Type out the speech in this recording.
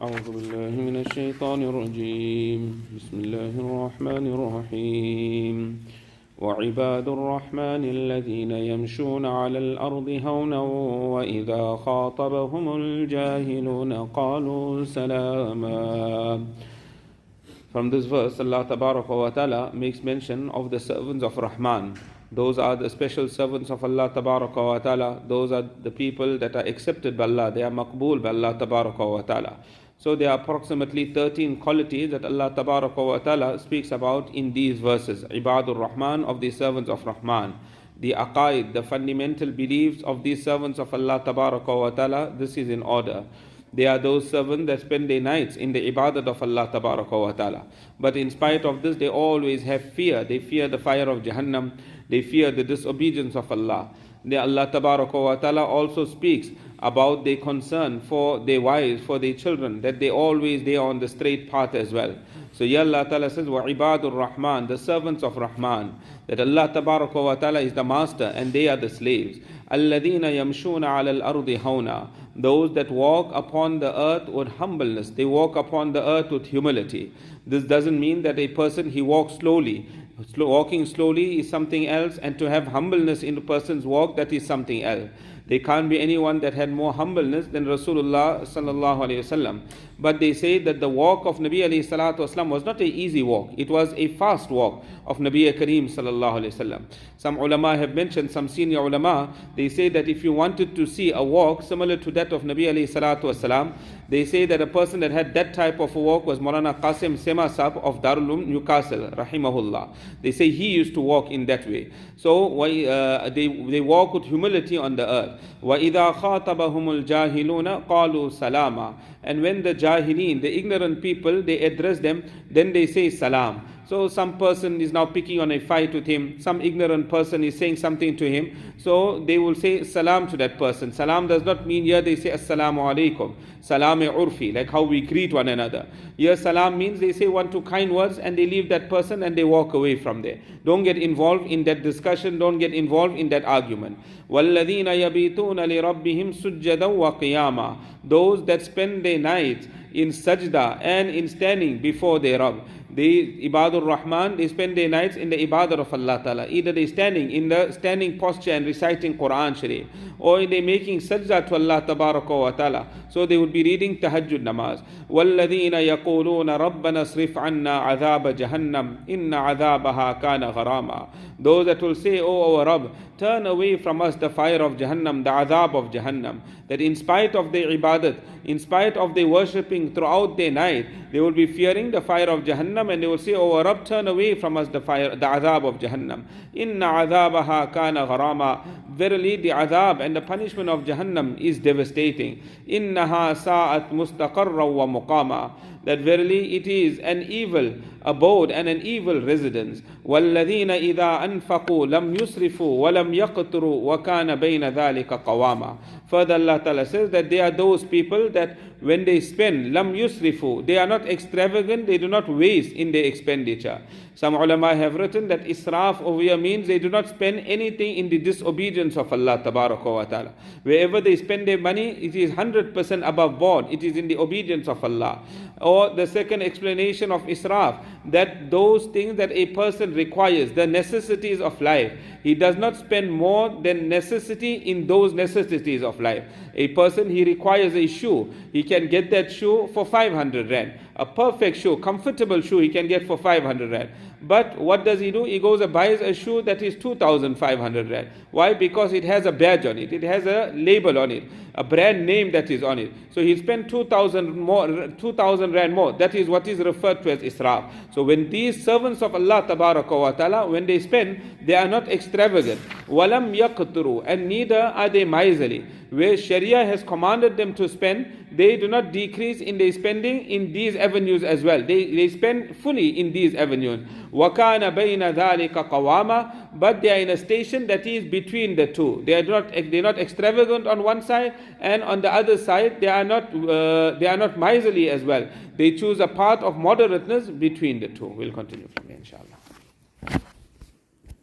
أعوذ بالله من الشيطان الرجيم بسم الله الرحمن الرحيم وعباد الرحمن الذين يمشون على الأرض هونا وإذا خاطبهم الجاهلون قالوا سلاما. From this verse, Allah Tabaraka wa Ta'ala makes mention of the servants of Rahman. Those are the special servants of Allah Tabaraka wa Ta'ala. Those are the people that are accepted by Allah. They are maqbool by Allah Tabaraka wa Ta'ala. So there are approximately 13 qualities that Allah Tabaraka wa Ta'ala speaks about in these verses. Ibaadurrahmaan, of the servants of Rahman. The aqaid, the fundamental beliefs of these servants of Allah Tabaraka wa Ta'ala, this is in order. They are those servants that spend their nights in the ibadat of Allah Tabaraka wa Ta'ala. But in spite of this, they always have fear. They fear the fire of Jahannam. They fear the disobedience of Allah. Allah Tabaraka wa Ta'ala also speaks about their concern for their wives, for their children, that they are on the straight path as well. So here Allah Ta'ala says, وَعِبَادُ the servants of Rahman, that Allah Tabaraka wa Ta'ala is the master and they are the slaves. الَّذِينَ يَمْشُونَ عَلَى الْأَرْضِ هَوْنًا, those that walk upon the earth with humbleness. They walk upon the earth with humility. This doesn't mean that a person, he walks slowly. Walking slowly is something else, and to have humbleness in a person's walk, that is something else. There can't be anyone that had more humbleness than Rasulullah sallallahu alaihi wasallam. But they say that the walk of Nabi alayhi salatu wasallam was not an easy walk. It was a fast walk of Nabi Kareem sallallahu alaihi wasallam. Some ulama have mentioned, some senior ulama, they say that if you wanted to see a walk similar to that of Nabi alayhi salatu wasallam, they say that a person that had that type of a walk was Maulana Qasim Sema Saheb of Darul Uloom, Newcastle, rahimahullah. They say he used to walk in that way. So they walk with humility on the earth. وَإِذَا خَاطَبَهُمُ الْجَاهِلُونَ قَالُوا سَلَامًا. And when the jahilin, the ignorant people, they address them, then they say salam. So some person is now picking on a fight with him, some ignorant person is saying something to him, so they will say salam to that person. Salam does not mean here they say assalamu alaikum, salam-e-urfi, like how we greet one another. Here salam means they say one two kind words and they leave that person and they walk away from there. Don't get involved in that discussion, don't get involved in that argument. وَالَّذِينَ يَبِيتُونَ لِرَبِّهِمْ سُجَّدًا وَقِيَامًا, those that spend their nights in sajda and in standing before their Rabb. The Ibaadurrahmaan, they spend their nights in the ibadah of Allah Ta'ala. Either they standing in the standing posture and reciting Qur'aan Sharif, or they making sajda to Allah Tabaraka wa Ta'ala. So they would be reading tahajjud namaz. وَالَّذِينَ يَقُولُونَ رَبَّنَا اصْرِفْ عَنَّا عَذَابَ جَهَنَّمْ إِنَّ عَذَابَهَا كَانَ غَرَامًا. Those that will say, "O our Rabb, turn away from us the fire of Jahannam, the azab of Jahannam." That in spite of their ibadat, in spite of their worshipping throughout their night, they will be fearing the fire of Jahannam and they will say, "O our Rabb, turn away from us the fire, the azab of Jahannam. Inna azabaha kana gharama." Verily the azab and the punishment of Jahannam is devastating. Innaha sa'at mustaqarra wa muqama. That verily it is an evil abode and an evil residence. وَالَّذِينَ إِذَا أَنفَقُوا لَمْ يُسْرِفُوا وَلَمْ يَقْتُرُوا وَكَانَ بَيْنَ ذَلِكَ قَوَامًا. Further Allah Ta'ala says that they are those people that when they spend, lam yusrifu, they are not extravagant, they do not waste in their expenditure. Some ulama have written that israf over here means they do not spend anything in the disobedience of Allah Tabaraka wa Ta'ala. Wherever they spend their money, it is 100% above board, it is in the obedience of Allah. Or the second explanation of israf, that those things that a person requires, the necessities of life, he does not spend more than necessity in those necessities of life. A person, he requires a shoe, he can get that shoe for 500 rand. A perfect shoe, comfortable shoe he can get for 500 rand. But what does he do? He goes and buys a shoe that is 2,500 rand. Why? Because it has a badge on it, it has a label on it, a brand name that is on it. So he spent 2,000 rand more. That is what is referred to as israf. So when these servants of Allah Tabaraka wa Ta'ala, when they spend, they are not extravagant. Walam yaqturu, and neither are they miserly. Where Sharia has commanded them to spend, they do not decrease in their spending in these avenues as well. They spend fully in these avenues. وَكَانَ بَيْنَ ذَلِكَ قَوَامًا, but they are in a station that is between the two. They are not extravagant on one side, and on the other side they are not miserly as well. They choose a path of moderateness between the two. We'll continue from here, inshallah.